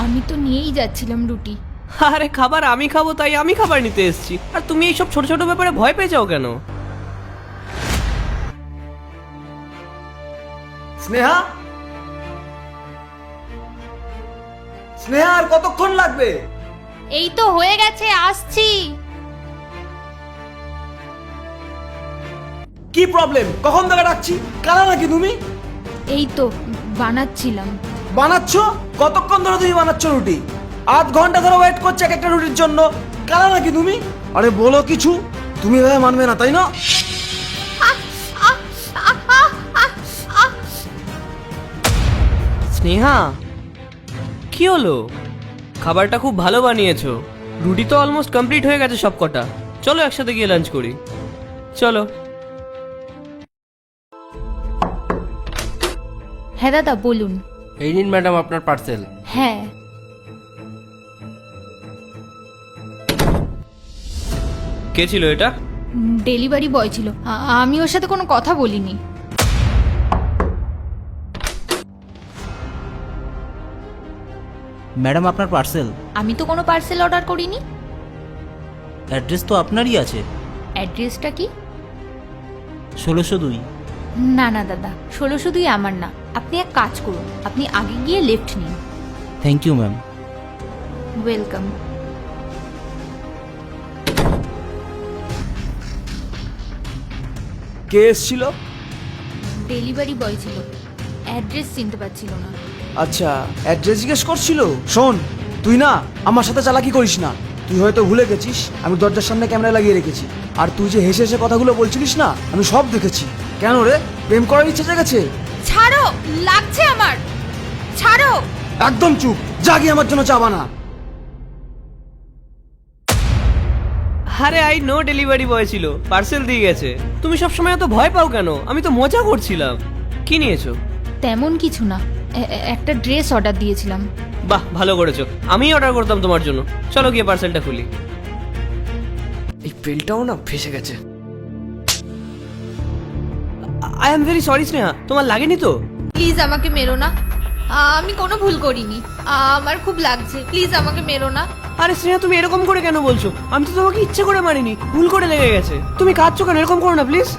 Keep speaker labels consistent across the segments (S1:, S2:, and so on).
S1: আমি তো নিয়েই যাচ্ছিলাম রুটি।
S2: আরে খাবার আমি খাবো তাই আমি খাবার নিতে এসেছি, আর তুমি এইসব ছোট ছোট ব্যাপারে ভয় পেয়ে যাও কেন?
S3: স্নেহা, স্নেহা আর কতক্ষণ লাগবে?
S1: এই তো হয়ে গেছে, আসছি।
S3: কি প্রবলেম? কখন থেকে ডাকছি? কারা নাকি তুমি?
S1: এই তো বানাচ্ছিলাম।
S3: বানাচ্ছ? কতক্ষণ ধরে তুমি বানাচ্ছ রুটি? আধ ঘন্টা ধরে ওয়েট করছে এক একটা রুটির জন্য। কারা নাকি তুমি? আরে বলো কিছু। তুমি এভাবে মানবে না তাই না?
S2: স্নেহা, কি হলো? খাবারটা খুব ভালো বানিয়েছো, রুটি তো অলমোস্ট কমপ্লিট হয়ে গেছে সব কটা। চলো একসাথে গিয়ে লাঞ্চ করি, চলো।
S1: হ্যাঁ দাদা বলুন।
S4: এই নিন ম্যাডাম আপনার পার্সেল।
S1: হ্যাঁ,
S2: কে ছিল এটা?
S1: ডেলিভারি বয় ছিল। আমি ওর সাথে কোনো কথা বলিনি।
S5: ম্যাডাম আপনার পার্সেল।
S1: আমি তো কোনো পার্সেল অর্ডার করিনি।
S5: অ্যাড্রেস তো আপনারই আছে।
S1: অ্যাড্রেসটা কি?
S5: 1602।
S1: না না দাদা, 1602 আমার না। আপনি এক কাজ করুন, আপনি আগে গিয়ে লেফট নিন।
S5: Thank you ma'am.
S1: ওয়েলকাম।
S3: কে এসেছিল?
S1: ডেলিভারি বয় ছিল, অ্যাড্রেস চিনতে পারছিল না।
S3: আচ্ছা, অ্যাড্রেস জিজ্ঞেস করছিল। শোন, তুই না আমার সাথে চালাকি করিস না। তুই হয়তো ভুলে গেছিস আমি দরজার সামনে ক্যামেরা লাগিয়ে রেখেছি। আর তুই যে হেসে হেসে কথাগুলো বলছিলিস না, আমি সব দেখেছি। কেন রে, প্রেম করার ইচ্ছে জেগেছে?
S1: ছাড়ো, লাগছে আমার, ছাড়ো।
S3: একদম চুপ, জাগি আমার জন্য চা বানা।
S2: আরে আই নো ডেলিভারি বয় ছিল, পার্সেল দিয়ে গেছে। তুমি সবসময় এত ভয় পাও কেন? আমি তো মজা করছিলাম। কি নিয়েছো?
S1: তেমন কিছু না, একটা ড্রেস অর্ডার দিয়েছিলাম।
S2: বাহ, ভালো করেছো। আমি অর্ডার করতাম তোমার জন্য। চলো গিয়ে পার্সেলটা খুলি। এই বেলটাও না ফেসে গেছে। I am very sorry Sneha, তোমার লাগেনি তো?
S1: প্লিজ আমাকে মেরো না, আমি কোনো ভুল করিনি। আমার খুব লাগছে, প্লিজ আমাকে মেরো না।
S2: আরে স্নেহা, তুমি এরকম করে কেন বলছো? আমি তো তোমাকে ইচ্ছে করে মারিনি, ভুল করে লেগে গেছে। তুমি কাঁদছো কেন? এরকম করো না প্লিজ।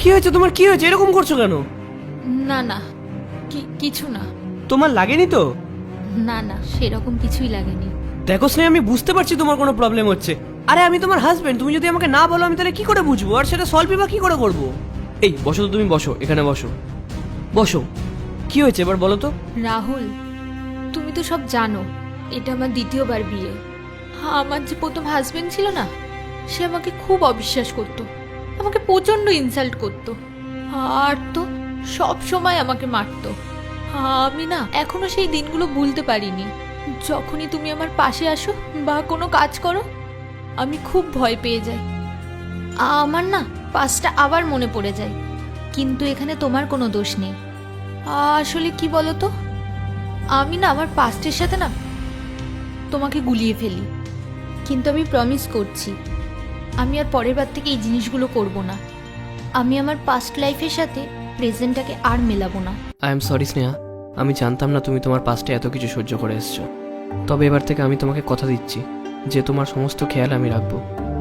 S2: কি হয়েছে তোমার? কি হয়েছে? এরকম করছো কেন?
S1: না না, কিছু না।
S2: তোমার লাগেনি তো?
S1: না না, সেরকম কিছুই লাগেনি।
S2: দেখো স্নেহা, আমি বুঝতে পারছি তোমার কোনো প্রবলেম হচ্ছে। আরে আমি তোমার হাজবেন্ড, তুমি যদি আমাকে না বলো আমি তাহলে কি করে বুঝবো? আর সেটা সলভই বা কি করে করবো? এই বসো তো, তুমি বসো, এখানে বসো, বসো। কি হয়েছে এবার বলো তো?
S1: রাহুল, তুমি তো সব জানো, এটা আমার দ্বিতীয়বার বিয়ে। আমার যে প্রথম হাজবেন্ড ছিল না, সে আমাকে খুব অবিশ্বাস করত, আমাকে প্রচন্ড ইনসাল্ট করত, আর তো সব সময় আমাকে মারতো। আমি না এখনো সেই দিনগুলো ভুলতে পারিনি। যখনই তুমি আমার পাশে আসো বা কোনো কাজ করো, আমি খুব ভয় পেয়ে যাই। আমার না পাস্টটা আবার মনে পড়ে যায়। কিন্তু এখানে তোমার কোনো দোষ নেই। আসলে কি বলো তো, আমি না আমার পাস্টের সাথে না তোমাকে গুলিয়ে ফেলি। কিন্তু আমি প্রমিস করছি, আমি আর পরের বার থেকে এই জিনিসগুলো করব না। আমি আমার পাস্ট লাইফের সাথে প্রেজেন্টটাকে আর মেলাবো না।
S2: আই এম সরি স্নেহা, আমি জানতাম না তুমি তোমার পাস্টে এত কিছু সহ্য করে এসছো। তবে এবার থেকে আমি তোমাকে কথা দিচ্ছি যে তোমার সমস্ত খেয়াল আমি রাখবো।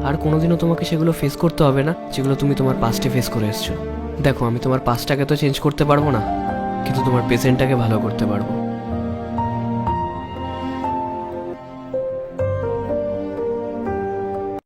S2: আর কোনোদিনও তোমাকে সেগুলো ফেস করতে হবে না যেগুলো তুমি তোমার পাস্টে ফেস করে এসছো। দেখো, আমি তোমার পাস্টটাকে তো চেঞ্জ করতে পারবো না, কিন্তু তোমার প্রেজেন্টটাকে ভালো করতে পারবো।